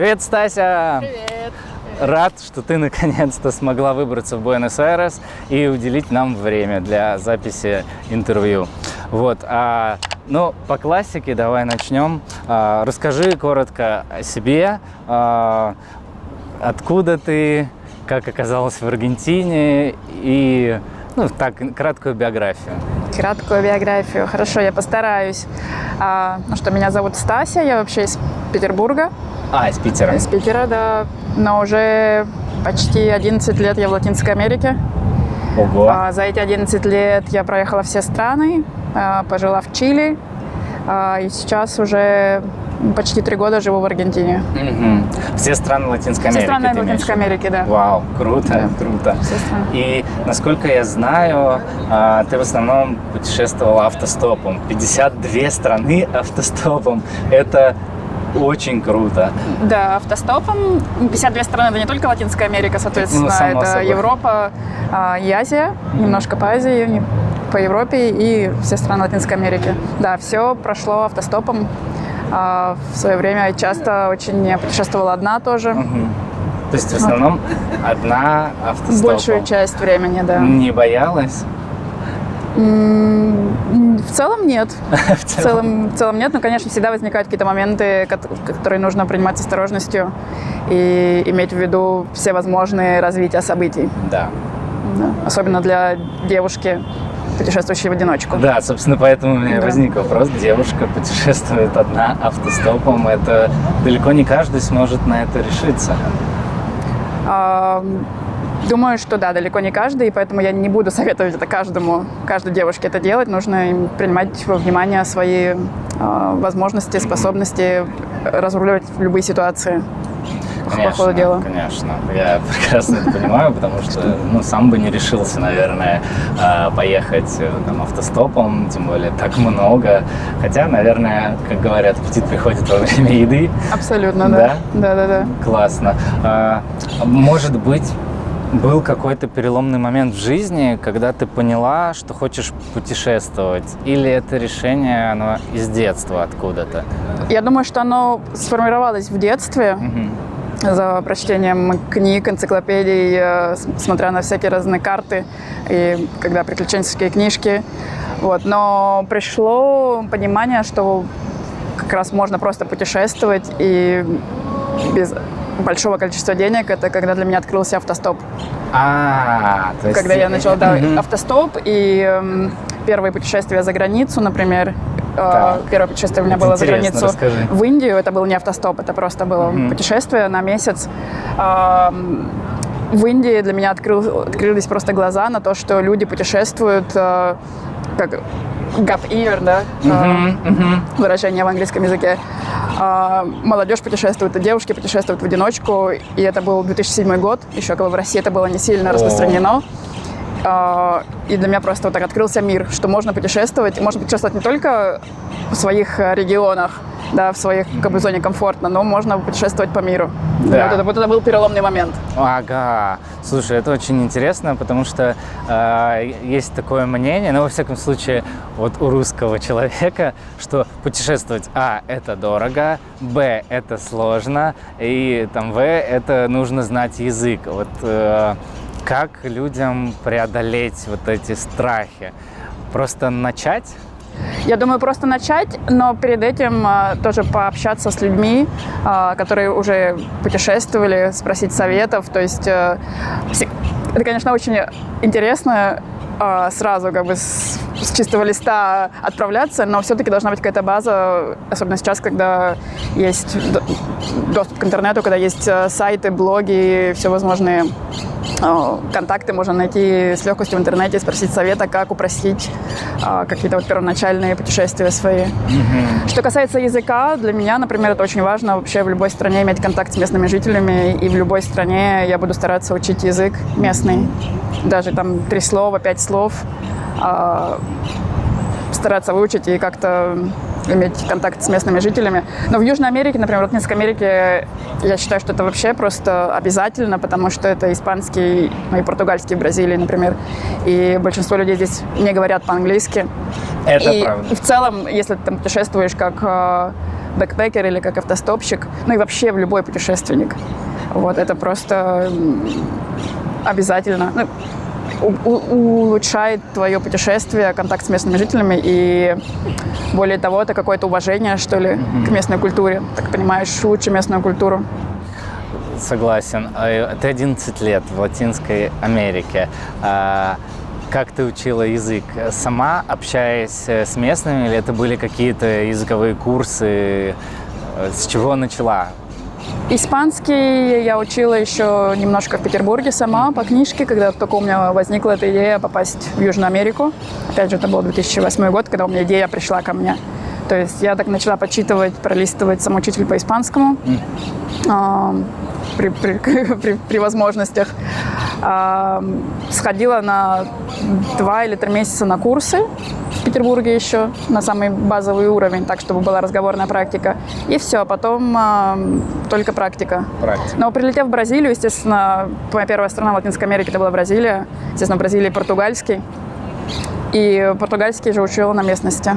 Привет, Стася! Привет! Рад, что ты наконец-то смогла выбраться в Буэнос-Айрес и уделить нам время для записи интервью. Вот, ну, по классике давай начнем. Расскажи коротко о себе, откуда ты, как оказалась в Аргентине и, ну, так, краткую биографию. Краткую биографию. Хорошо, я постараюсь. Ну что, меня зовут Стася, я вообще из Петербурга. Из Питера. Из Питера, да. Но уже почти 11 лет я в Латинской Америке. Ого. За эти 11 лет я проехала все страны, пожила в Чили. И сейчас уже почти 3 года живу в Аргентине. Угу. Все страны Латинской Америки. Все страны Латинской Америки, да. Вау, круто, Да. круто. Все страны. И, насколько я знаю, ты в основном путешествовала автостопом. 52 страны автостопом. Это очень круто. Да, автостопом. 52 страны, это не только Латинская Америка, соответственно, само это собой. Европа и Азия, немножко по Азии, по Европе и все страны Латинской Америки. Да, все прошло автостопом. В свое время часто очень путешествовала одна тоже. Угу. То есть в основном одна автостопом. Большую часть времени, да. Не боялась? В целом нет. В В целом нет, но, конечно, всегда возникают какие-то моменты, которые нужно принимать с осторожностью и иметь в виду все возможные развития событий. Да. Да. Особенно для девушки, путешествующей в одиночку. Да, собственно, поэтому у меня Да. возник вопрос. Девушка путешествует одна автостопом. Это далеко не каждый сможет на это решиться. Думаю, что да, далеко не каждый, и поэтому я не буду советовать это каждой девушке это делать. Нужно им принимать во внимание свои возможности, способности разруливать любые ситуации. По ходу дела. Конечно, я прекрасно это понимаю, потому что, сам бы не решился, наверное, поехать там, автостопом, тем более так много. Хотя, наверное, как говорят, аппетит приходит во время еды. Абсолютно, да. Да. Классно. Может быть, был какой-то переломный момент в жизни, когда ты поняла, что хочешь путешествовать? Или это решение, оно из детства откуда-то? Я думаю, что оно сформировалось в детстве. За прочтением книг, энциклопедий, смотря на всякие разные карты и когда приключенческие книжки. Вот. Но пришло понимание, что как раз можно просто путешествовать и без большого количества денег. Это когда для меня открылся автостоп. То есть... Когда я начала автостоп и первые путешествия за границу, например. Первое путешествие у меня было за границу в Индию. Это был не автостоп, это просто было путешествие на месяц. В Индии для меня открылись просто глаза на то, что люди путешествуют как gap year, да, выражение в английском языке. Молодежь путешествует, и девушки путешествуют в одиночку. И это был 2007 год, еще когда в России это было не сильно распространено. И для меня просто вот так открылся мир, что можно путешествовать не только в своих регионах, да, в своих зоне комфортно, но можно путешествовать по миру. Да. Вот это был переломный момент. Ага. Слушай, это очень интересно, потому что есть такое мнение, во всяком случае, вот у русского человека, что путешествовать, это дорого, б, это сложно, и там, в, это нужно знать язык. Вот как людям преодолеть вот эти страхи? Просто начать? Я думаю, просто начать, но перед этим тоже пообщаться с людьми, которые уже путешествовали, спросить советов. То есть это, конечно, очень интересно сразу с чистого листа отправляться, но все-таки должна быть какая-то база, особенно сейчас, когда есть доступ к интернету, когда есть сайты, блоги, все возможные контакты можно найти с легкостью в интернете, спросить совета, как упростить какие-то первоначальные путешествия свои. Что касается языка, для меня, например, это очень важно вообще в любой стране иметь контакт с местными жителями, и в любой стране я буду стараться учить язык местный. Даже там 3 слова, 5 слов стараться выучить и как-то иметь контакт с местными жителями. Но в Южной Америке, например, в Латинской Америке, я считаю, что это вообще просто обязательно, потому что это испанский, и португальский в Бразилии, например. И большинство людей здесь не говорят по-английски. Это и правда. в целом, если ты там путешествуешь как бэкпекер или как автостопщик, ну и вообще в любой путешественник. Вот, это просто обязательно. Ну, улучшает твое путешествие, контакт с местными жителями, и более того, это какое-то уважение, что ли, к местной культуре. Так понимаешь лучше местную культуру. Согласен. Ты 11 лет в Латинской Америке. Как ты учила язык? Сама, общаясь с местными, или это были какие-то языковые курсы? С чего начала? Испанский я учила еще немножко в Петербурге сама по книжке, когда только у меня возникла эта идея попасть в Южную Америку. Опять же, это был 2008 год, когда у меня идея пришла ко мне. То есть я так начала почитывать, пролистывать самоучитель по испанскому при возможностях. Сходила на 2 или 3 месяца на курсы в Петербурге еще, на самый базовый уровень, так, чтобы была разговорная практика. И все, потом только практика. Но прилетев в Бразилию, естественно, моя первая страна в Латинской Америке, это была Бразилия. Естественно, в Бразилии португальский. И португальский же учила на местности.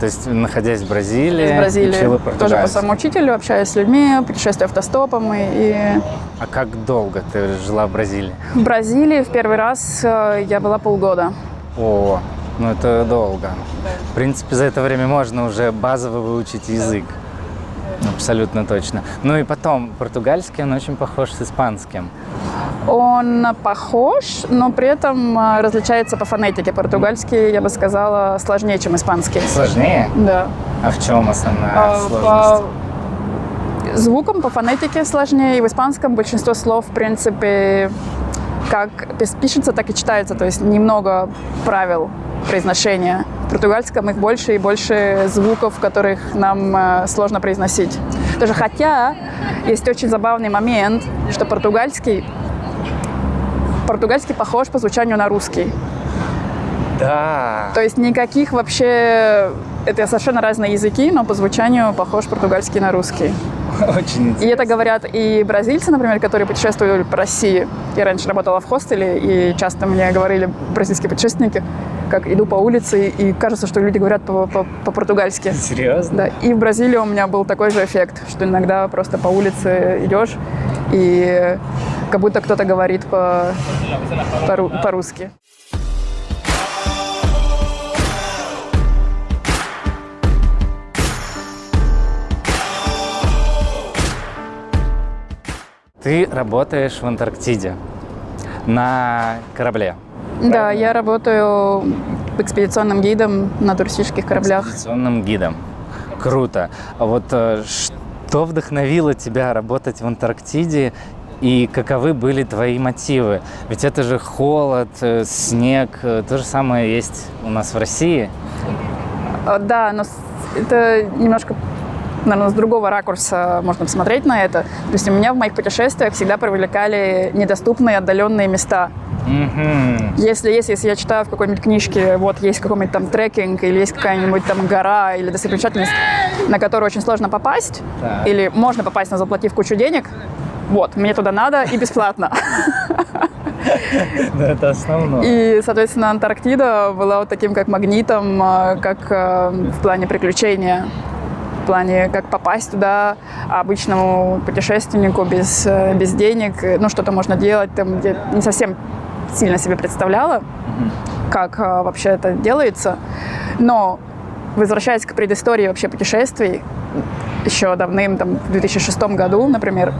То есть, находясь в Бразилии, тоже учила по португальский. самоучителю, общаясь с людьми, путешествуя автостопом. А как долго ты жила в Бразилии? В Бразилии в первый раз я была полгода. О, ну это долго. В принципе, за это время можно уже базово выучить язык. Абсолютно точно. Ну и потом, португальский, он очень похож с испанским. Он похож, но при этом различается по фонетике. Португальский, я бы сказала, сложнее, чем испанский. Сложнее? Да. А в чем основная По сложность? звукам, по фонетике сложнее. И в испанском большинство слов, в принципе, как пишется, так и читается. То есть немного правил произношения. В португальском их больше и больше звуков, которых нам сложно произносить. Даже хотя есть очень забавный момент, что португальский похож по звучанию на русский. Да. То есть никаких вообще... Это совершенно разные языки, но по звучанию похож португальский на русский. Очень интересно. И это говорят и бразильцы, например, которые путешествовали по России. Я раньше работала в хостеле, и часто мне говорили бразильские путешественники, как иду по улице, и кажется, что люди говорят по-португальски. Серьезно? Да. И в Бразилии у меня был такой же эффект, что иногда просто по улице идешь, и как будто кто-то говорит по-русски. Ты работаешь в Антарктиде на корабле. Да, я работаю экспедиционным гидом на туристических кораблях. Экспедиционным гидом. Круто. А вот что вдохновило тебя работать в Антарктиде и каковы были твои мотивы? Ведь это же холод, снег, то же самое есть у нас в России. Да, но это немножко, наверное, с другого ракурса можно посмотреть на это. То есть у меня в моих путешествиях всегда привлекали недоступные отдаленные места. Если я читаю в какой-нибудь книжке, вот есть какой-нибудь там трекинг, или есть какая-нибудь там гора, или достопримечательность, на которую очень сложно попасть, или можно попасть, но заплатив кучу денег, вот, мне туда надо и бесплатно. Это основное. И, соответственно, Антарктида была вот таким как магнитом, как в плане приключения. В плане, как попасть туда обычному путешественнику без денег, ну, что-то можно делать там, где не совсем сильно себе представляла, как вообще это делается. Но, возвращаясь к предыстории вообще путешествий, еще давным, там, в 2006 году, например,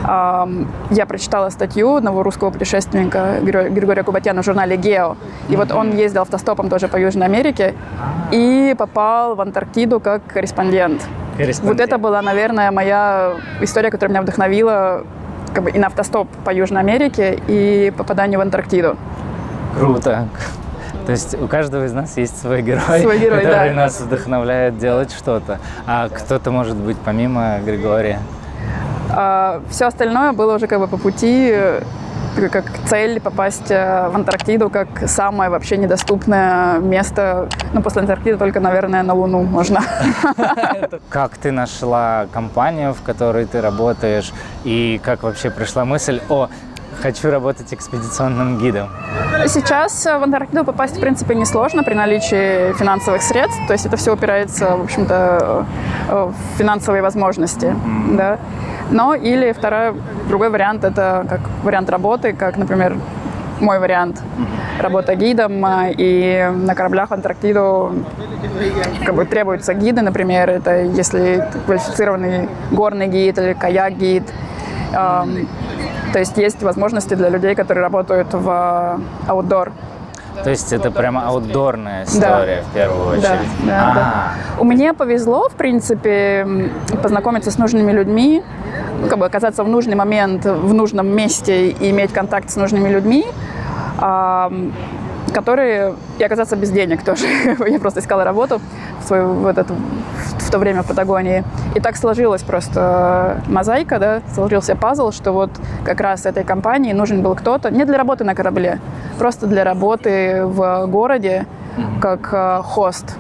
я прочитала статью одного русского путешественника Григория Кубатяна в журнале «Гео». И вот он ездил автостопом тоже по Южной Америке и попал в Антарктиду как корреспондент. Вот это была, наверное, моя история, которая меня вдохновила как бы и на автостоп по Южной Америке, и попаданию в Антарктиду. Круто. То есть у каждого из нас есть свой герой, да. который нас вдохновляет делать что-то. А кто-то, может быть, помимо Григория? Все остальное было уже как бы по пути, как цель попасть в Антарктиду, как самое вообще недоступное место. Ну, после Антарктиды только, наверное, на Луну можно. Как ты нашла компанию, в которой ты работаешь, и как вообще пришла мысль о хочу работать экспедиционным гидом? Сейчас в Антарктиду попасть, в принципе, несложно при наличии финансовых средств. То есть это все упирается, в общем-то, в финансовые возможности. Да. Но или другой вариант – это как вариант работы, как, например, мой вариант – работа гидом. И на кораблях в Антарктиду как бы требуются гиды, например. Это если квалифицированный горный гид или каяк-гид. То есть есть возможности для людей, которые работают в аутдор. То есть это прямо аутдорная история, в первую очередь? Да. У меня повезло, в принципе, познакомиться с нужными людьми, как бы оказаться в нужный момент, в нужном месте и иметь контакт с нужными людьми, и оказаться без денег тоже. Я просто искала работу в то время в Патагонии. И так сложилась просто мозаика, да, сложился пазл, что вот как раз этой компании нужен был кто-то, не для работы на корабле, просто для работы в городе, как хост,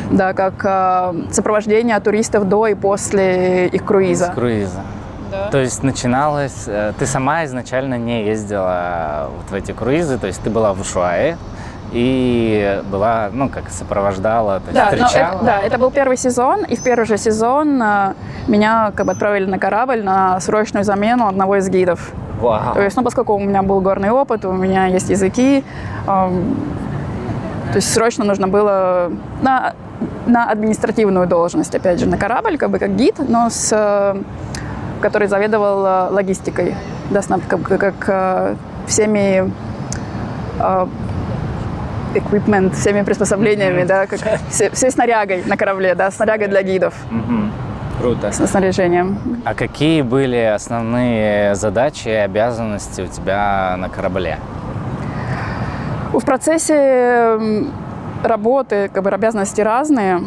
да, как сопровождение туристов до и после их круиза. С круиза. Да. То есть начиналось... Ты сама изначально не ездила вот в эти круизы, то есть ты была в Ушуае и была, сопровождала, то есть встречала? Это был первый сезон, и в первый же сезон меня как бы отправили на корабль на срочную замену одного из гидов. Вау. То есть, поскольку у меня был горный опыт, у меня есть языки, то есть срочно нужно было на административную должность, опять же, на корабль, как гид, но который заведовал логистикой, да, как всеми equipment, всеми приспособлениями, да, как всей снарягой на корабле, да, снарягой для гидов. Круто. С снаряжением. А какие были основные задачи и обязанности у тебя на корабле? В процессе работы обязанности разные.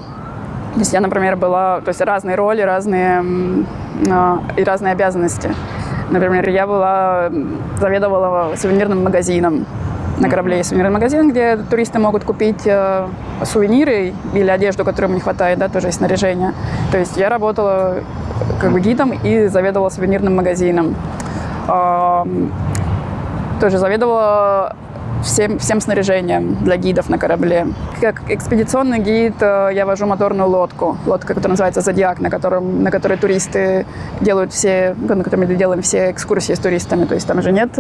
То есть я, например, разные роли, разные обязанности. Например, я заведовала сувенирным магазином. На корабле есть сувенирный магазин, где туристы могут купить сувениры или одежду, которой им не хватает, да, тоже есть снаряжение. То есть я работала гидом и заведовала сувенирным магазином. Тоже заведовала всем снаряжением для гидов на корабле. Как экспедиционный гид я вожу моторную лодку, которая называется «Зодиак», на которой туристы делают на которой мы делаем все экскурсии с туристами. То есть там же нет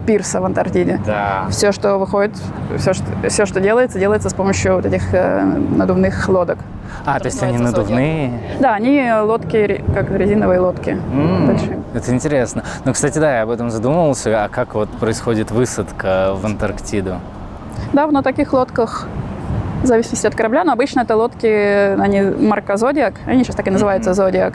пирса в Антарктиде. Да. Все, что выходит, все, что делается с помощью вот этих надувных лодок. То есть они надувные? Да, они лодки, как резиновые лодки. Это интересно. Ну, кстати, да, я об этом задумывался. А как вот происходит высадка в Антарктиду? Да, на таких лодках, в зависимости от корабля, но обычно это лодки, они марка «Зодиак», они сейчас так и называются «Зодиак»,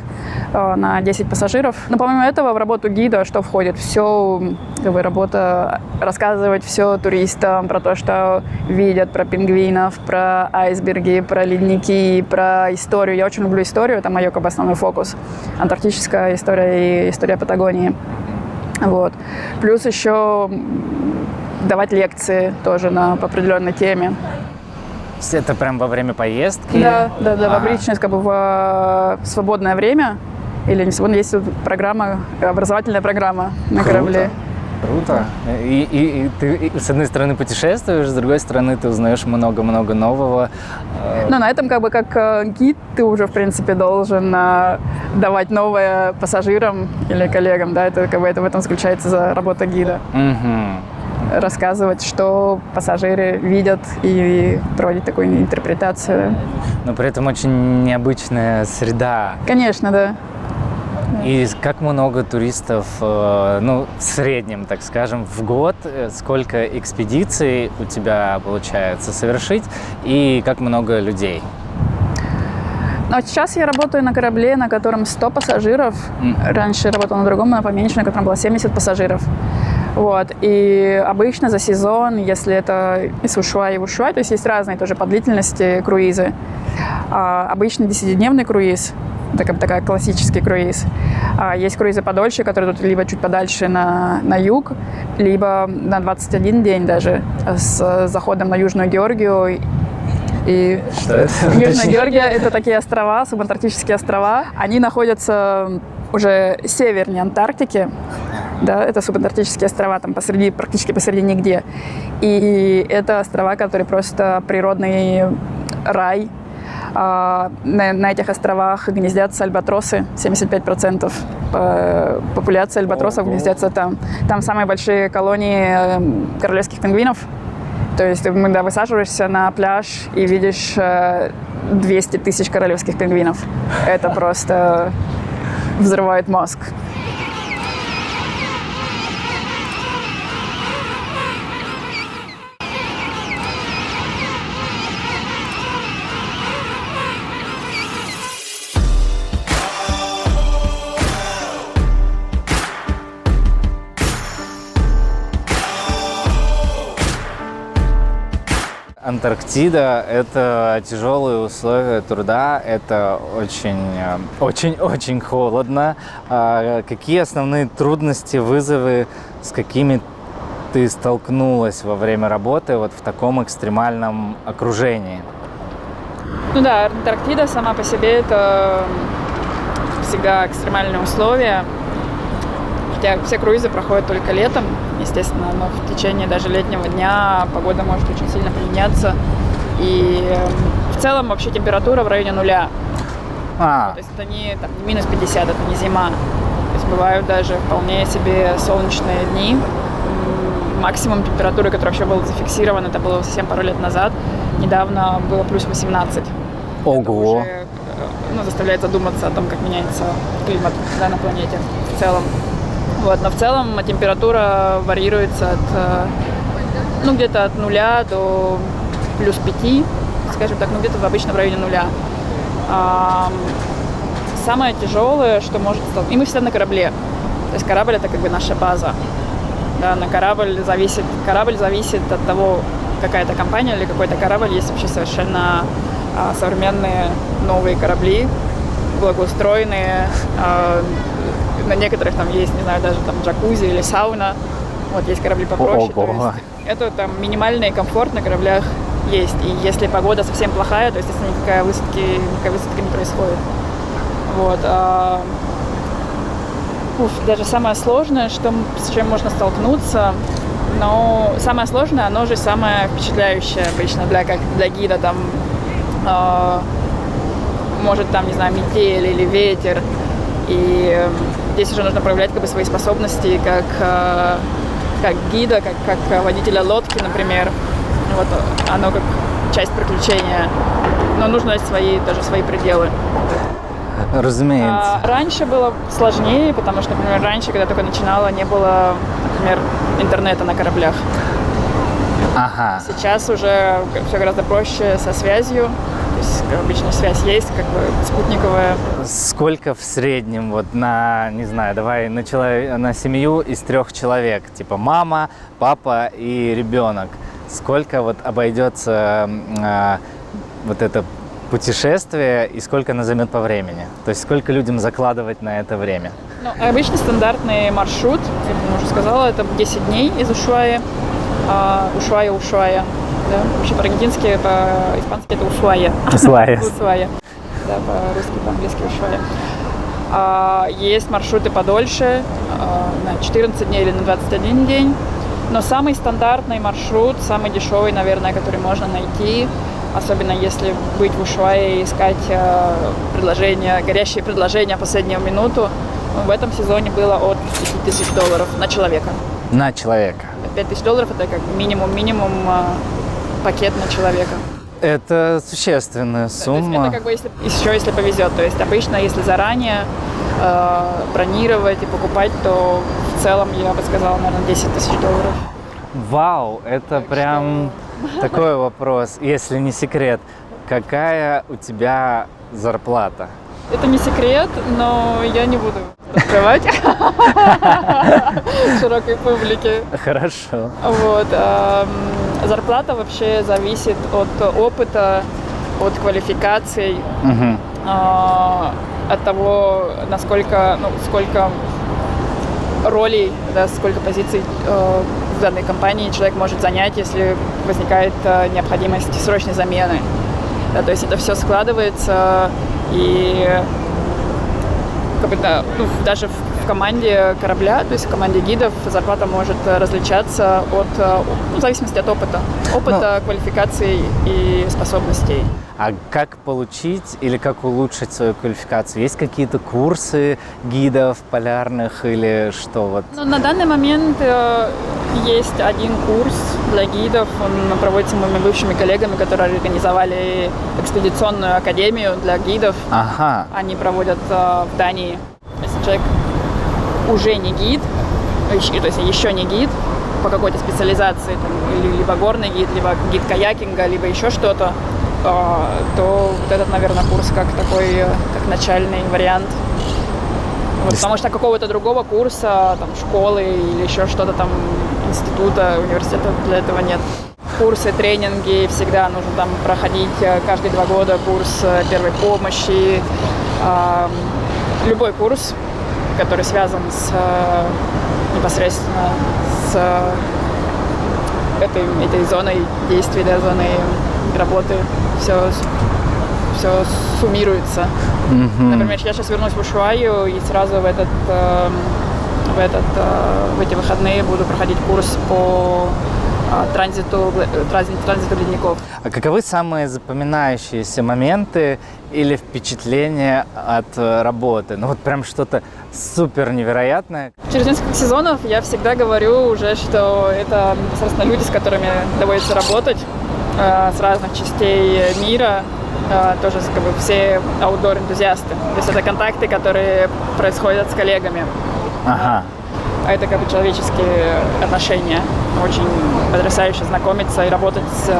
на 10 пассажиров. Но помимо этого в работу гида что входит? Все, работа рассказывать все туристам про то, что видят, про пингвинов, про айсберги, про ледники, про историю. Я очень люблю историю, это мой основной фокус. Антарктическая история и история Патагонии. Вот. Плюс еще давать лекции тоже по определенной теме. Это прям во время поездки? Да, в обычное, в свободное время. Или не свободное, есть программа, образовательная программа на корабле. Круто. И ты, с одной стороны, путешествуешь, с другой стороны, ты узнаешь много-много нового. Но на этом, как гид, ты уже, в принципе, должен давать новое пассажирам или коллегам. Да? Это в этом заключается работа гида. Рассказывать, что пассажиры видят, и проводить такую интерпретацию. Но при этом очень необычная среда. Конечно, да. И как много туристов, в среднем, так скажем, в год, сколько экспедиций у тебя получается совершить, и как много людей? Но сейчас я работаю на корабле, на котором 100 пассажиров. Раньше работала на другом, на поменьше, на котором было 70 пассажиров. Вот. И обычно за сезон, если это из Ушуая в Ушуай, то есть разные тоже по длительности круизы. Обычно 10-дневный круиз, такой классический круиз. Есть круизы подольше, которые тут либо чуть подальше на юг, либо на 21 день даже, с заходом на Южную Георгию. И что это? Южная Георгия – это такие острова, субантарктические острова. Они находятся уже севернее Антарктики. да, это субантарктические острова, там практически посреди нигде. И это острова, которые просто природный рай. На этих островах гнездятся альбатросы, 75% популяции альбатросов гнездятся там. Там самые большие колонии королевских пингвинов. То есть ты когда высаживаешься на пляж и видишь 200 тысяч королевских пингвинов. Это просто взрывает мозг. Антарктида – это тяжелые условия труда, это очень холодно. Какие основные трудности, вызовы, с какими ты столкнулась во время работы вот в таком экстремальном окружении? Ну да, Антарктида сама по себе это всегда экстремальные условия. Хотя все круизы проходят только летом, естественно, но в течение даже летнего дня погода может очень сильно поменяться. И в целом вообще температура в районе нуля. То есть это не минус 50, это не зима. То есть бывают даже вполне себе солнечные дни. Максимум температуры, которая вообще была зафиксирована, это было совсем пару лет назад. Недавно было плюс 18. Ого! Это уже, заставляет задуматься о том, как меняется климат на планете в целом. Вот, но в целом температура варьируется от, где-то от 0 до плюс 5, скажем так, где-то обычно в районе 0. Самое тяжелое, что может стать... И мы всегда на корабле. То есть корабль — это как бы наша база. Да, корабль зависит от того, какая это компания или какой-то корабль. Есть вообще совершенно современные новые корабли, благоустроенные. На некоторых там есть, не знаю, даже там джакузи или сауна. Вот есть корабли попроще. То есть это там минимальный комфорт на кораблях есть. И если погода совсем плохая, то, естественно, никакая высадка не происходит. Вот. Даже самое сложное, с чем можно столкнуться, но самое сложное, оно же самое впечатляющее обычно для гида. Там может там, не знаю, метель или ветер. И здесь уже нужно проявлять свои способности как гида, как водителя лодки, например. Вот оно как часть приключения. Но нужно свои пределы. Разумеется. Раньше было сложнее, потому что, например, раньше, когда только начинала, не было, например, интернета на кораблях. Ага. Сейчас уже все гораздо проще со связью. То есть обычно связь есть, спутниковая. Сколько в среднем на семью из 3 человек, типа мама, папа и ребенок, сколько обойдется это путешествие и сколько оно займет по времени? То есть сколько людям закладывать на это время? Обычно стандартный маршрут, как я уже сказала, это 10 дней из Ушуаи. Ушуая. Да? Вообще по-аргентински, по-испански это Ушуая. Ушуая. Да, по-русски, по-английски Ушуая. Есть маршруты подольше, на 14 дней или на 21 день. Но самый стандартный маршрут, самый дешевый, наверное, который можно найти, особенно если быть в Ушуае и искать горящие предложения последнюю минуту, в этом сезоне было от $5000 на человека. На человека. $5000 это как минимум пакет на человека. Это существенная сумма. Это если повезет. То есть обычно, если заранее бронировать и покупать, то в целом я бы сказала, наверное, $10 000. Вау, это так прям такой вопрос, если не секрет. Какая у тебя зарплата? Это не секрет, но я не буду открывать широкой публике. Хорошо. Вот. Зарплата вообще зависит от опыта, от квалификаций, от того, сколько ролей, сколько позиций в данной компании человек может занять, если возникает необходимость срочной замены. Да, то есть это все складывается, и даже в команде корабля, то есть в команде гидов зарплата может различаться в зависимости от опыта, квалификации и способностей. А как получить или как улучшить свою квалификацию? Есть какие-то курсы гидов полярных или что? Вот? На данный момент есть один курс для гидов. Он проводится моими бывшими коллегами, которые организовали экспедиционную академию для гидов. Ага. Они проводят в Дании. Если человек уже не гид, то есть еще не гид по какой-то специализации, либо горный гид, либо гид каякинга, либо еще что-то, то вот этот, наверное, курс как начальный вариант. Вот, потому что какого-то другого курса, школы или еще что-то института, университета для этого нет. Курсы, тренинги всегда нужно проходить каждые 2 года курс первой помощи. Любой курс, который связан непосредственно с этой зоной действий, зоной работы, все суммируется. Например, я сейчас вернусь в Ушуаю и сразу в эти выходные буду проходить курс по транзиту ледников. А каковы самые запоминающиеся моменты или впечатления от работы? Вот прям что-то супер невероятное. Через несколько сезонов я всегда говорю уже, что это непосредственно люди, с которыми доводится работать с разных частей мира, тоже все аутдор-энтузиасты. То есть это контакты, которые происходят с коллегами. Ага. Это человеческие отношения. Очень потрясающе знакомиться и работать с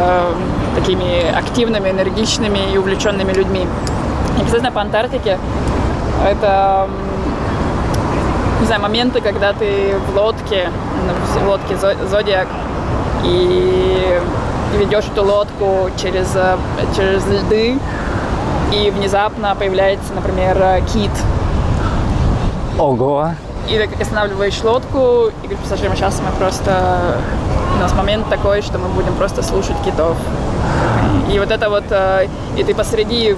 такими активными, энергичными и увлеченными людьми. Непосредственно по Антарктике это, моменты, когда ты в лодке «Зодиак» и ведешь эту лодку через льды, и внезапно появляется, например, кит. Ого! И ты останавливаешь лодку и говоришь пассажирам: сейчас у нас момент такой, что мы будем просто слушать китов. И вот это и ты посреди,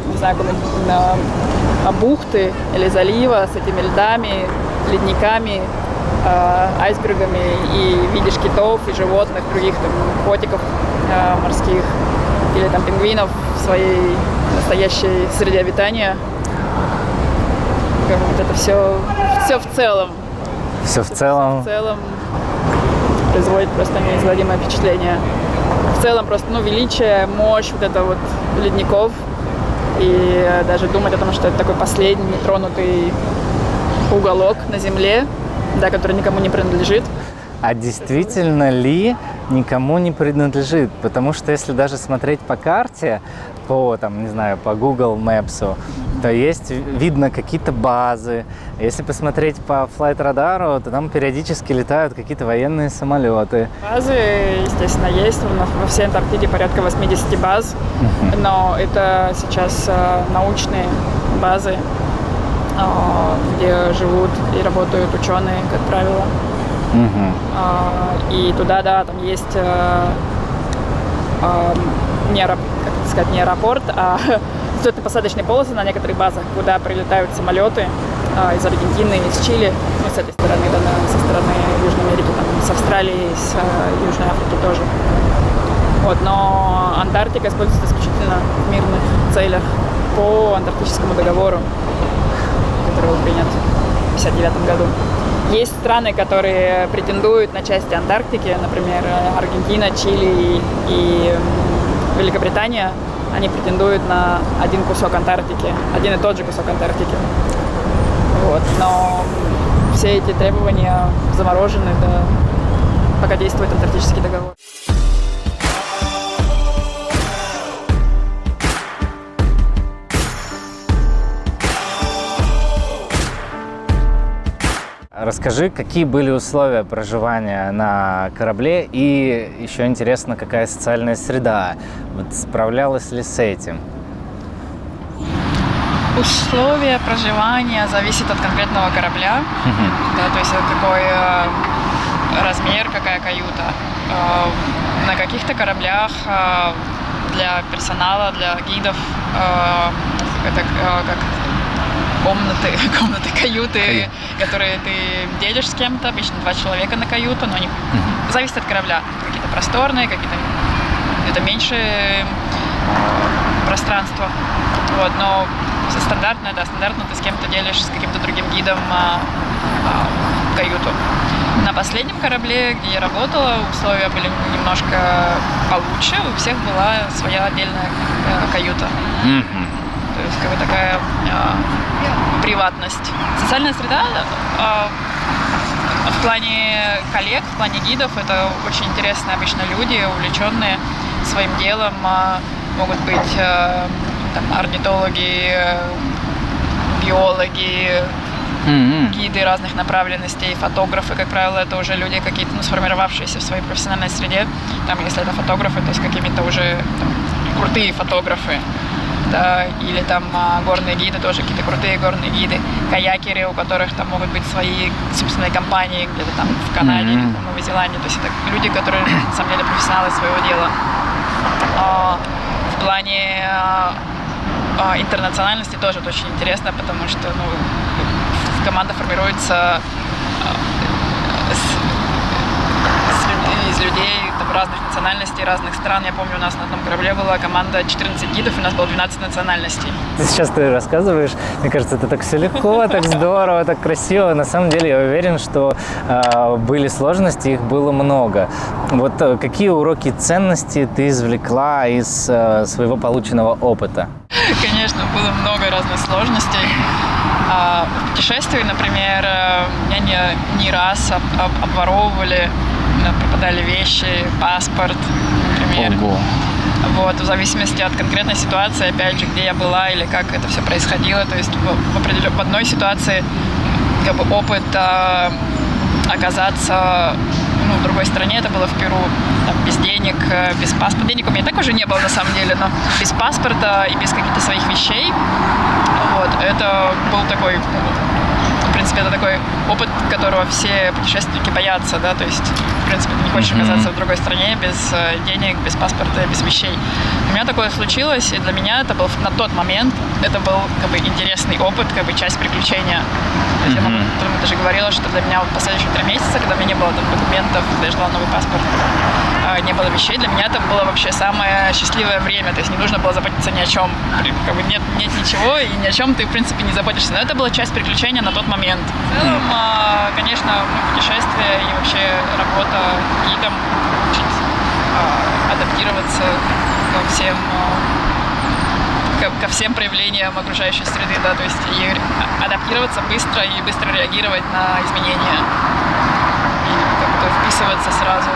бухты или залива с этими льдами, ледниками, айсбергами, и видишь китов и животных, других котиков морских или пингвинов в своей настоящей среде обитания. Вот это все в целом. Все в целом. В целом производит просто неизгладимое впечатление. В целом просто величие, мощь ледников. И даже думать о том, что это такой последний нетронутый уголок на Земле, который никому не принадлежит. А действительно ли никому не принадлежит? Потому что если даже смотреть по карте, по Google Maps, то видно какие-то базы. Если посмотреть по флайт-радару, то там периодически летают какие-то военные самолеты. Базы, естественно, есть. У нас во всей Антарктиде порядка 80 баз, но это сейчас научные базы, где живут и работают ученые, как правило. И туда, там есть не аэропорт, а взлетно-посадочные полосы на некоторых базах, куда прилетают самолеты из Аргентины, из Чили, с этой стороны, со стороны Южной Америки, с Австралии, с Южной Африки тоже. Но Антарктика используется исключительно в мирных целях по Антарктическому договору, который был принят в 1959 году. Есть страны, которые претендуют на части Антарктики, например, Аргентина, Чили и Великобритания. Они претендуют на один кусок Антарктики, один и тот же кусок Антарктики. Но все эти требования заморожены, пока действует Антарктический договор. Расскажи, какие были условия проживания на корабле, и еще интересно, какая социальная среда. Справлялась ли с этим? Условия проживания зависят от конкретного корабля, то есть какой размер, какая каюта. На каких-то кораблях для персонала, для гидов, это как комнаты, каюты, которые ты делишь с кем-то, обычно 2 человека на каюту, но они зависит от корабля. Какие-то просторные, какие-то где-то меньше пространства. Вот, но стандартно ты с кем-то делишь, с каким-то другим гидом каюту. На последнем корабле, где я работала, условия были немножко получше, у всех была своя отдельная каюта. То есть как бы такая приватность. Социальная среда в плане коллег, в плане гидов, это очень интересные обычно люди, увлеченные своим делом, могут быть там, орнитологи, биологи, гиды разных направленностей, фотографы, как правило, это уже люди какие-то, сформировавшиеся в своей профессиональной среде. Там, если это фотографы, то с какими-то уже там, крутые фотографы. Да, или там горные гиды, тоже какие-то крутые горные гиды, каякеры, у которых там могут быть свои собственные компании где-то там в Канаде или в Новой Зеландии. То есть это люди, которые на самом деле профессионалы своего дела. В плане интернациональности тоже это очень интересно, потому что команда формируется из людей там, разных национальностей, разных стран. Я помню, у нас на одном корабле была команда 14 гидов, у нас было 12 национальностей. Сейчас ты рассказываешь, мне кажется, это так все легко, так здорово, так красиво. На самом деле я уверен, что были сложности, их было много. Вот какие уроки ценности ты извлекла из своего полученного опыта? Конечно, было много разных сложностей. В путешествии, например, меня не раз обворовывали, пропадали вещи, паспорт, например. Ого. Вот, в зависимости от конкретной ситуации, опять же, где я была или как это все происходило. То есть в одной ситуации как бы опыт оказаться в другой стране, это было в Перу, там, без денег, без паспорта. Денег у меня так уже не было на самом деле, но без паспорта и без каких-то своих вещей. Вот, это был такой, в принципе, это такой опыт, которого все путешественники боятся, да, то есть, в принципе, ты не хочешь оказаться в другой стране без денег, без паспорта, без вещей. У меня такое случилось, и для меня это был на тот момент, это был как бы интересный опыт, как бы часть приключения. То есть я даже говорила, что для меня вот последующие 3 месяца, когда у меня не было там документов, когда я ждала новый паспорт, не было вещей, для меня это было вообще самое счастливое время, то есть не нужно было заботиться ни о чем, как бы нет ничего, и ни о чем ты, в принципе, не заботишься, но это была часть приключения на тот момент. В целом, конечно, путешествия и вообще работа гидом, учить адаптироваться ко всем проявлениям окружающей среды, да, то есть и адаптироваться быстро и быстро реагировать на изменения и как-то вписываться сразу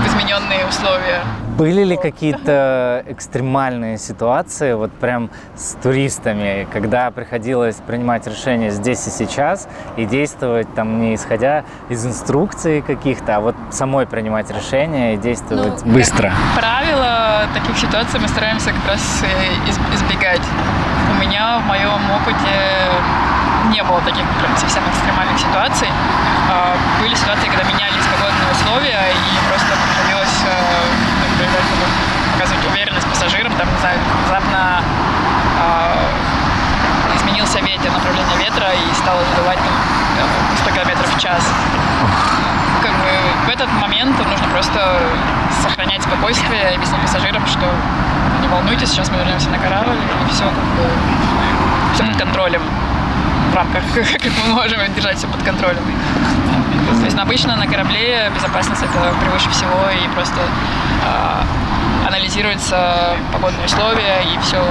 в измененные условия. Были ли какие-то экстремальные ситуации, вот прям с туристами, когда приходилось принимать решения здесь и сейчас и действовать там не исходя из инструкций каких-то, а вот самой принимать решения и действовать быстро? Как правило, таких ситуаций мы стараемся как раз избегать. У меня в моем опыте не было таких прям совсем экстремальных ситуаций. Были ситуации, когда менялись погодные условия, и просто приходилось показывать уверенность пассажирам, там, не знаю, внезапно изменился ветер, направление ветра, и стало задувать 100 км в час. Как бы в этот момент нужно просто сохранять спокойствие и объяснить пассажирам, что не волнуйтесь, сейчас мы вернемся на корабль, и все как бы все под контролем. В рамках, как мы можем держать все под контролем. То есть обычно на корабле безопасность это превыше всего, и просто анализируются погодные условия и все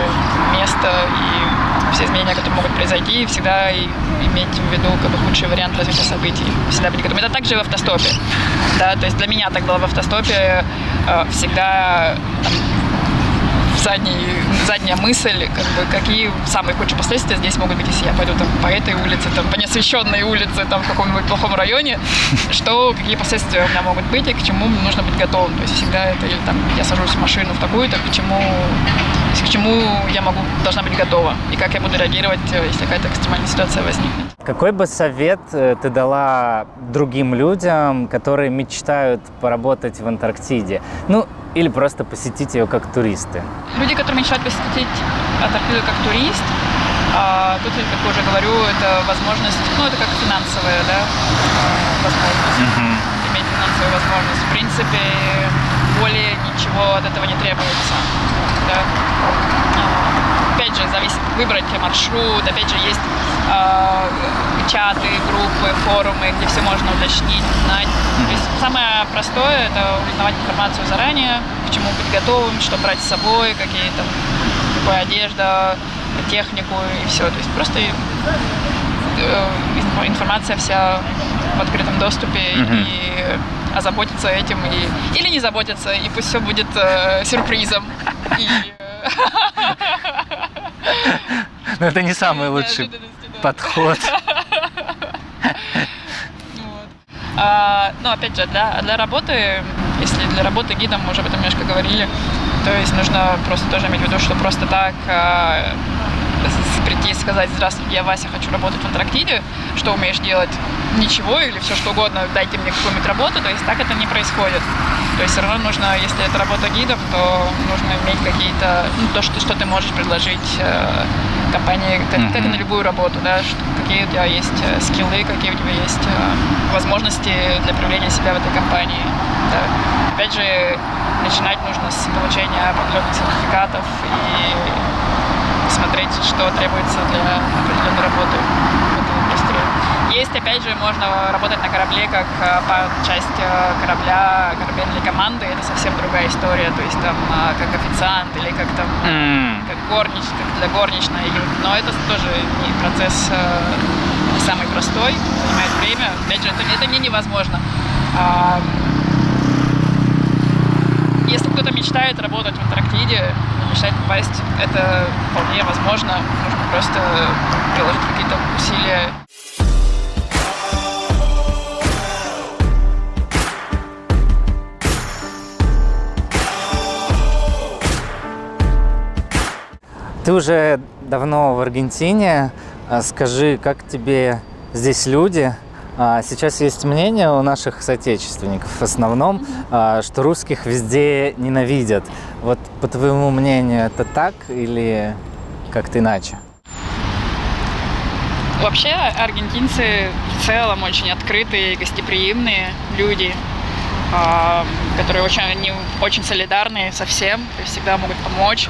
место, и все изменения, которые могут произойти, и всегда иметь в виду как бы худший вариант развития событий. Всегда быть готовым. Это также и в автостопе. Да? То есть для меня так было в автостопе всегда там, задняя мысль, как бы, какие самые худшие последствия здесь могут быть, если я пойду там, по этой улице, там, по неосвещенной улице, там, в каком-нибудь плохом районе, какие последствия у меня могут быть и к чему мне нужно быть готовым. То есть всегда это, или там, я сажусь в машину в такую-то, к чему я должна быть готова, и как я буду реагировать, если какая-то экстремальная ситуация возникнет. Какой бы совет ты дала другим людям, которые мечтают поработать в Антарктиде? Или просто посетить ее как туристы? Люди, которые мечтают посетить Антарктиду как турист, Тут, как я уже говорю, это возможность, ну, это как финансовая, да, возможность, иметь финансовую возможность. В принципе, более ничего от этого не требуется, да. Опять же, выбрать маршрут, опять же, есть чаты, группы, форумы, где все можно уточнить, узнать. То есть самое простое – это узнавать информацию заранее, к чему быть готовым, что брать с собой, какая одежда, технику и все. То есть просто информация вся в открытом доступе, и озаботиться этим, или не заботиться, и пусть все будет сюрпризом. Но это не самый лучший подход. Но опять же, для работы, если для работы гидом, мы уже об этом немножко говорили, то есть нужно просто тоже иметь в виду, что просто так прийти и сказать: здравствуйте, я Вася, хочу работать в Антарктиде, что умеешь делать? Ничего, или все что угодно, дайте мне какую-нибудь работу, то есть так это не происходит. То есть все равно нужно, если это работа гидов, то нужно иметь какие-то, то, что ты можешь предложить компании, как и на любую работу, да, какие у тебя есть скиллы, какие у тебя есть возможности для проявления себя в этой компании. Да. Опять же, начинать нужно с получения определенных сертификатов и смотреть, что требуется для определенной работы в этой индустрии. Есть, опять же, можно работать на корабле как часть корабля, корабельной команды, это совсем другая история, то есть там как официант или как там как для горничной, но это тоже не процесс не самый простой, занимает время, опять же, это не невозможно. Если кто-то мечтает работать в Антарктиде, мечтает попасть, это вполне возможно, нужно просто приложить какие-то усилия. Ты уже давно в Аргентине. Скажи, как тебе здесь люди? Сейчас есть мнение у наших соотечественников в основном, что русских везде ненавидят. Вот по твоему мнению, это так или как-то иначе? Вообще аргентинцы в целом очень открытые и гостеприимные люди, которые они очень солидарны со всем, то есть всегда могут помочь.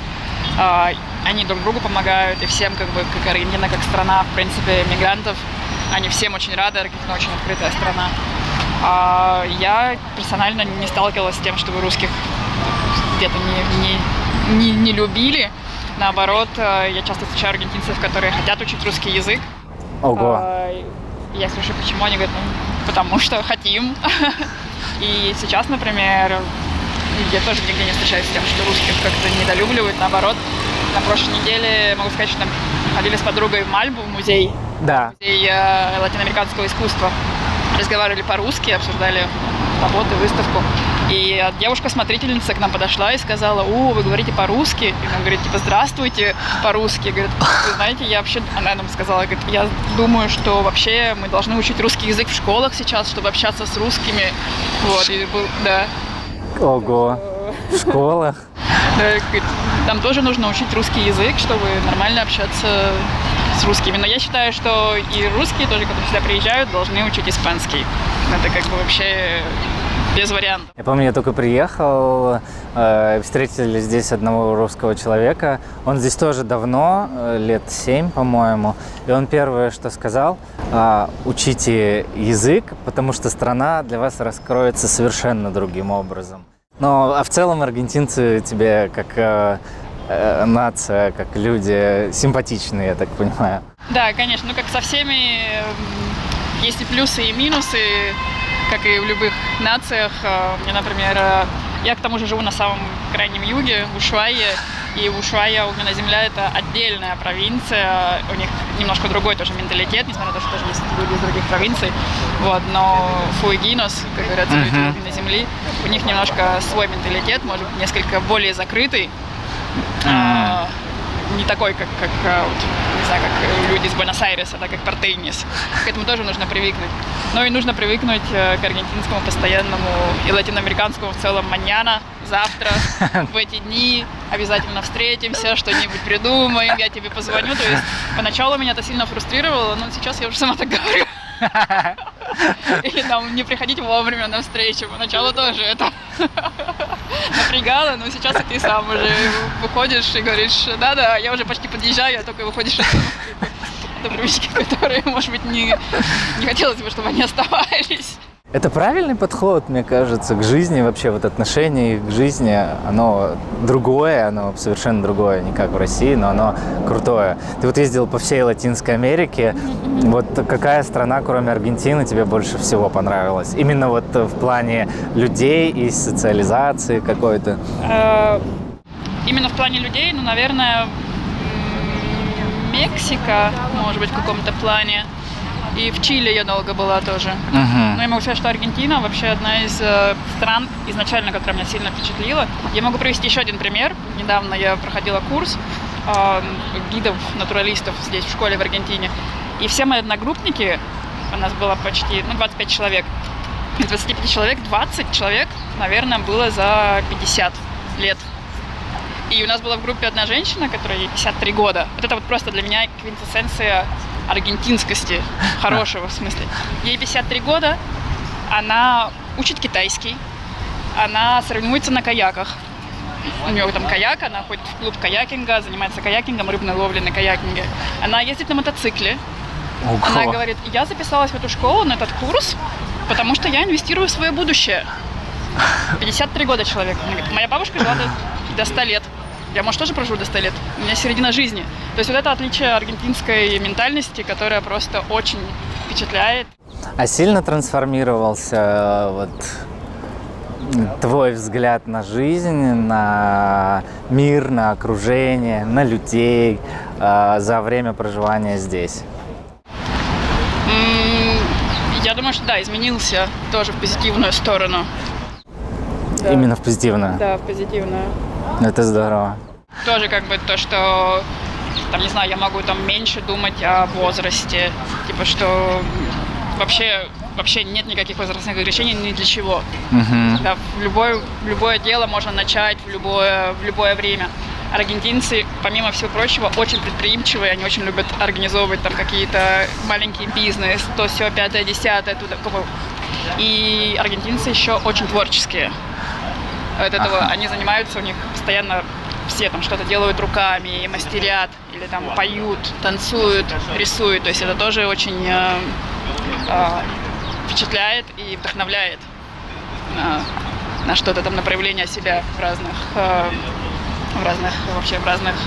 Они друг другу помогают, и всем, как Аргентина, как страна, в принципе, мигрантов, они всем очень рады, Аргентина очень открытая страна. Я персонально не сталкивалась с тем, чтобы русских где-то не любили. Наоборот, я часто встречаю аргентинцев, которые хотят учить русский язык. Ого. Я спрашиваю, почему, они говорят: потому что хотим. И сейчас, например, я тоже нигде не встречаюсь с тем, что русских как-то недолюбливают, наоборот. На прошлой неделе, могу сказать, что ходили с подругой в Мальбу, в музей, Да. музей латиноамериканского искусства. Разговаривали по-русски, обсуждали работы, выставку. И девушка-смотрительница к нам подошла и сказала: вы говорите по-русски? И она говорит, здравствуйте, по-русски. Говорит, вы знаете, она нам сказала, говорит, я думаю, что вообще мы должны учить русский язык в школах сейчас, чтобы общаться с русскими. Вот, да. Ого. В школах? Да, там тоже нужно учить русский язык, чтобы нормально общаться с русскими. Но я считаю, что и русские тоже, которые сюда приезжают, должны учить испанский. Это как бы вообще без вариантов. Я помню, я только приехал, встретили здесь одного русского человека. Он здесь тоже давно, лет 7, по-моему. И он первое, что сказал: учите язык, потому что страна для вас раскроется совершенно другим образом. А в целом аргентинцы тебе как нация, как люди симпатичные, я так понимаю. Да, конечно. Как со всеми, есть и плюсы, и минусы, как и в любых нациях. Мне, например, я к тому же живу на самом крайнем юге, в Ушуайе. И Ушуайя, огненная земля, это отдельная провинция. У них немножко другой тоже менталитет, несмотря на то, что тоже есть люди из других провинций. Вот, но Фуэгинос, как говорят, люди огненной земли, у них немножко свой менталитет, может быть, несколько более закрытый. Не такой, как не знаю, как люди из Буэнос-Айреса, да, как Портейнис. К этому тоже нужно привыкнуть. Но и нужно привыкнуть к аргентинскому постоянному и латиноамериканскому в целом маньяна, завтра, в эти дни, обязательно встретимся, что-нибудь придумаем, я тебе позвоню. То есть поначалу меня это сильно фрустрировало, но сейчас я уже сама так говорю. Или там не приходить вовремя на встречу. Поначалу тоже это напрягало, но сейчас и ты сам уже выходишь и говоришь, да-да, я уже почти подъезжаю, а только выходишь. Это привычки, которые, может быть, не хотелось бы, чтобы они оставались. Это правильный подход, мне кажется, к жизни, вообще вот отношение к жизни, оно другое, оно совершенно другое, не как в России, но оно крутое. Ты вот ездил по всей Латинской Америке, вот какая страна, кроме Аргентины, тебе больше всего понравилась? Именно вот в плане людей и социализации какой-то? Именно в плане людей, ну, наверное, Мексика, может быть, в каком-то плане. И в Чили я долго была тоже. Но я могу сказать, что Аргентина вообще одна из стран, изначально, которая меня сильно впечатлила. Я могу привести еще один пример. Недавно я проходила курс гидов-натуралистов здесь, в школе в Аргентине. И все мои одногруппники, у нас было почти 25 человек. Из 25 человек 20 человек, наверное, было за 50 лет. И у нас была в группе одна женщина, которой ей 53 года. Вот это вот просто для меня квинтэссенция аргентинскости, хорошего в смысле. Ей 53 года, она учит китайский, она соревнуется на каяках. У нее там каяк, она ходит в клуб каякинга, занимается каякингом, рыбной ловлей на каякинге. Она ездит на мотоцикле. Она говорит, я записалась в эту школу, на этот курс, потому что я инвестирую в свое будущее. 53 года человек. Она говорит, моя бабушка жила до 100 лет. Я, может, тоже проживу до 100 лет. У меня середина жизни. То есть вот это отличие аргентинской ментальности, которая просто очень впечатляет. А сильно трансформировался вот твой взгляд на жизнь, на мир, на окружение, на людей за время проживания здесь? Я думаю, что да, изменился тоже в позитивную сторону. Да. Именно в позитивную? Да, в позитивную. Это здорово. Тоже как бы то, что, там, не знаю, я могу там меньше думать о возрасте. Типа, что вообще нет никаких возрастных ограничений ни для чего. Да, любое дело можно начать в любое время. Аргентинцы, помимо всего прочего, очень предприимчивые, они очень любят организовывать там какие-то маленькие бизнес, то все, пятое, десятое, туда. И аргентинцы еще очень творческие. От этого они занимаются, у них постоянно все там что-то делают руками, мастерят, или там поют, танцуют, рисуют. То есть это тоже очень впечатляет и вдохновляет на что-то там, на проявление себя в разных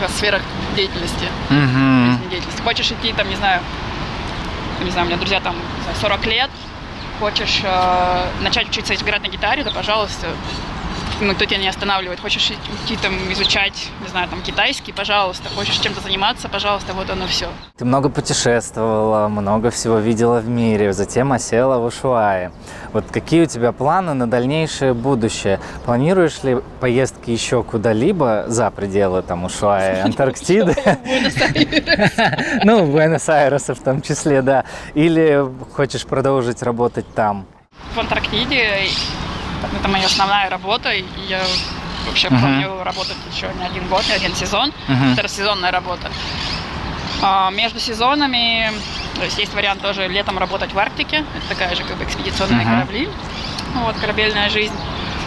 сферах деятельности. Деятельности. Хочешь идти там, не знаю, у меня друзья там 40 лет, хочешь начать учиться играть на гитаре, да, пожалуйста, никто тебя не останавливает. Хочешь идти там изучать, не знаю, там китайский, пожалуйста. Хочешь чем-то заниматься, пожалуйста, вот оно все. Ты много путешествовала, много всего видела в мире, затем осела в Ушуае. Вот какие у тебя планы на дальнейшее будущее? Планируешь ли поездки еще куда-либо за пределы там Ушуая, Антарктиды? Ну, Буэнос-Айреса в том числе, да. Или хочешь продолжить работать там? В Антарктиде это моя основная работа, и я вообще планирую работать еще не один год, не один сезон. Это рассезонная работа. Между сезонами, то есть вариант тоже летом работать в Арктике, это такая же как бы экспедиционные корабли, вот, корабельная жизнь.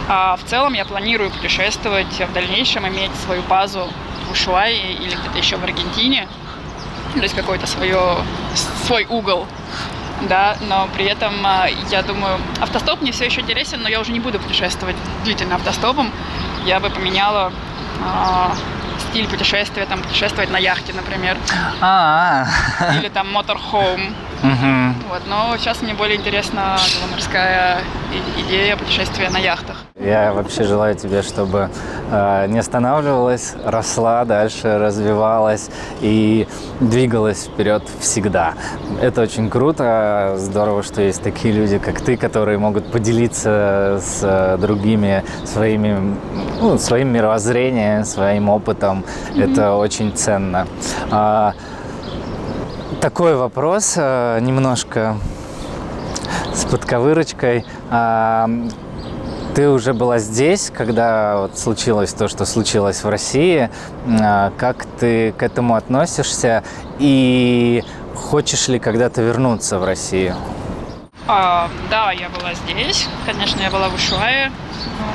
А в целом я планирую путешествовать в дальнейшем, иметь свою базу в Ушуае или где-то еще в Аргентине, то есть какой-то свой угол. Да, но при этом, я думаю, автостоп мне все еще интересен, но я уже не буду путешествовать длительно автостопом. Я бы поменяла стиль путешествия, там, путешествовать на яхте, например. Или там motorhome. Вот, но сейчас мне более интересна морская идея путешествия на яхтах. Я вообще желаю тебе, чтобы не останавливалась, росла дальше, развивалась и двигалась вперед всегда. Это очень круто, здорово, что есть такие люди, как ты, которые могут поделиться с другими своим мировоззрением, своим опытом. Это очень ценно. Такой вопрос, немножко с подковырочкой. Ты уже была здесь, когда вот случилось то, что случилось в России. Как ты к этому относишься? И хочешь ли когда-то вернуться в Россию? Да, я была здесь. Конечно, я была в Ушуае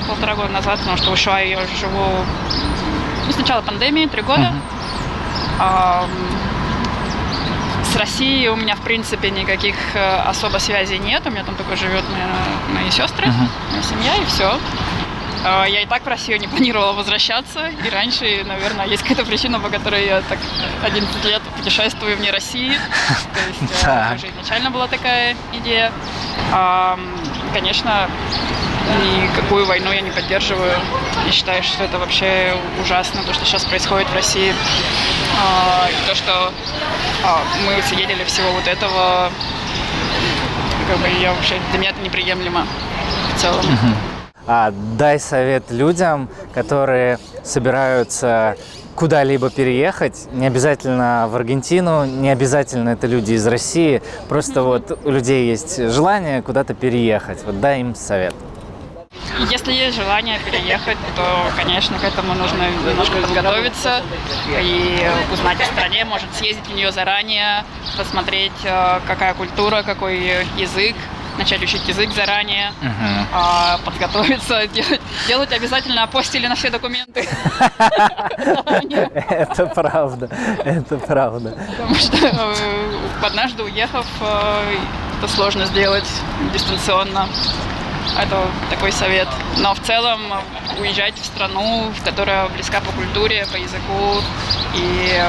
1,5 года назад, потому что в Ушуае я уже живу с начала пандемии, 3 года. С Россией у меня, в принципе, никаких особо связей нет. У меня там только живет мои сестры, моя семья, и все. Я и так в Россию не планировала возвращаться. И раньше, наверное, есть какая-то причина, по которой я так 11 лет путешествую вне России. То есть уже изначально была такая идея. Конечно, никакую войну я не поддерживаю. И считаю, что это вообще ужасно, то, что сейчас происходит в России. И то, что мы свидетели всего вот этого, для меня это неприемлемо в целом. Дай совет людям, которые собираются куда-либо переехать, не обязательно в Аргентину, не обязательно это люди из России, просто вот у людей есть желание куда-то переехать. Вот дай им совет. Если есть желание переехать, то, конечно, к этому нужно немножко подготовиться и узнать о стране, может съездить в нее заранее, посмотреть, какая культура, какой язык, начать учить язык заранее, подготовиться, делать обязательно апостили на все документы. Это правда, это правда. Потому что однажды уехав, это сложно сделать дистанционно. Это такой совет. Но в целом уезжать в страну, которая близка по культуре, по языку и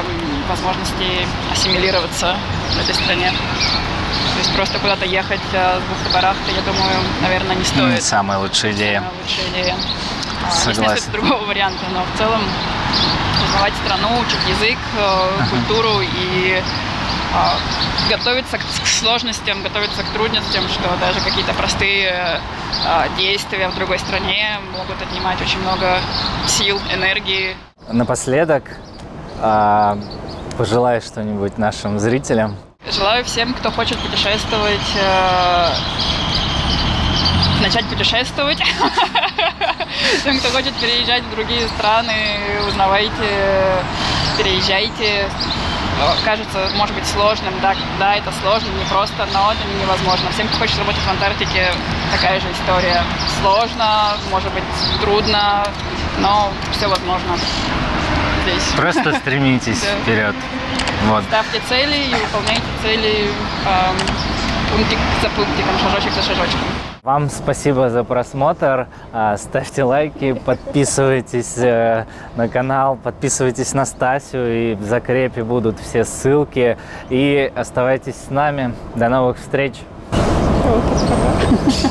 возможности ассимилироваться в этой стране. То есть просто куда-то ехать с бухты-барахты, я думаю, наверное, не стоит. Не самая лучшая идея. Самая лучшая идея. Согласен. Естественно, другого варианта, но в целом узнавать страну, учить язык, культуру и готовиться к сложностям, готовиться к трудностям, что даже какие-то простые действия в другой стране могут отнимать очень много сил, энергии. Напоследок, пожелай что-нибудь нашим зрителям. Желаю всем, кто хочет путешествовать, начать путешествовать. Тем, кто хочет переезжать в другие страны, узнавайте, переезжайте. Кажется, может быть, сложным. Да, это сложно, не просто, но это не невозможно. Всем, кто хочет работать в Антарктике, такая же история. Сложно, может быть, трудно, но все возможно здесь. Просто стремитесь вперед. Вот. Ставьте цели и выполняйте цели пунктик за пунктиком, шажочек за шажочком. Вам спасибо за просмотр. Ставьте лайки, подписывайтесь на канал, подписывайтесь на Стасю, и в закрепе будут все ссылки. И оставайтесь с нами. До новых встреч! Пока.